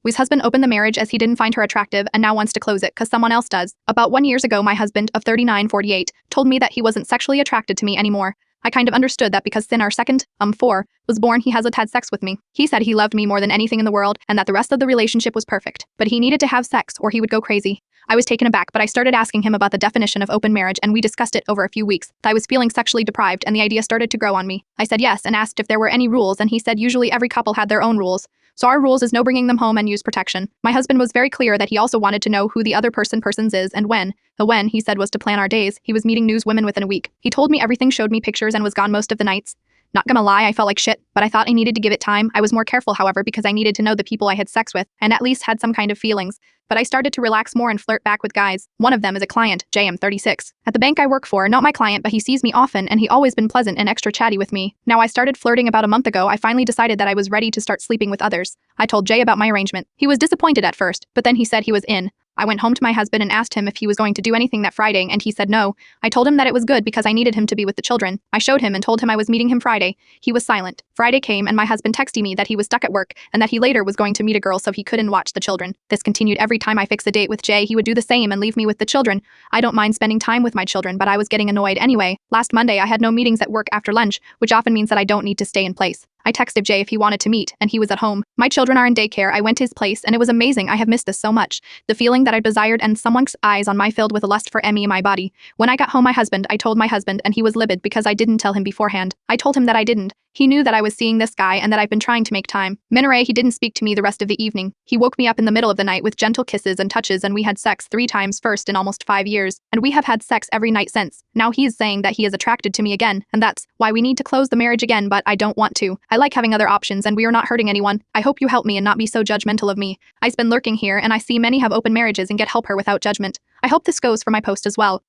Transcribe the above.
We's husband opened the marriage as he didn't find her attractive and now wants to close it cause someone else does. About 1 year ago, my husband, of 39-48, told me that he wasn't sexually attracted to me anymore. I kind of understood that because since our second, 4, was born, he hasn't had sex with me. He said he loved me more than anything in the world and that the rest of the relationship was perfect. But he needed to have sex or he would go crazy. I was taken aback, but I started asking him about the definition of open marriage and we discussed it over a few weeks. I was feeling sexually deprived and the idea started to grow on me. I said yes and asked if there were any rules and he said usually every couple had their own rules. So our rules is no bringing them home and use protection. My husband was very clear that he also wanted to know who the other persons is and when. The when, he said, was to plan our days. He was meeting news women within a week. He told me everything, showed me pictures and was gone most of the nights. Not gonna lie, I felt like shit, but I thought I needed to give it time. I was more careful, however, because I needed to know the people I had sex with and at least had some kind of feelings. But I started to relax more and flirt back with guys. One of them is a client, JM 36. At the bank I work for, not my client, but he sees me often and he always been pleasant and extra chatty with me. Now I started flirting about a month ago. I finally decided that I was ready to start sleeping with others. I told Jay about my arrangement. He was disappointed at first, but then he said he was in. I went home to my husband and asked him if he was going to do anything that Friday and he said no. I told him that it was good because I needed him to be with the children. I showed him and told him I was meeting him Friday. He was silent. Friday came and my husband texted me that he was stuck at work and that he later was going to meet a girl so he couldn't watch the children. This continued every time I fix a date with Jay, he would do the same and leave me with the children. I don't mind spending time with my children, but I was getting annoyed anyway. Last Monday I had no meetings at work after lunch, which often means that I don't need to stay in place. I texted Jay if he wanted to meet, and he was at home. My children are in daycare. I went to his place, and it was amazing. I have missed this so much. The feeling that I desired and someone's eyes on my filled with a lust for me in my body. When I got home, I told my husband, and he was livid because I didn't tell him beforehand. I told him that I didn't. He knew that I was seeing this guy and that I've been trying to make time. Minare, he didn't speak to me the rest of the evening. He woke me up in the middle of the night with gentle kisses and touches and we had sex 3 times first in almost 5 years. And we have had sex every night since. Now he's saying that he is attracted to me again and that's why we need to close the marriage again, but I don't want to. I like having other options and we are not hurting anyone. I hope you help me and not be so judgmental of me. I've been lurking here and I see many have open marriages and get help her without judgment. I hope this goes for my post as well.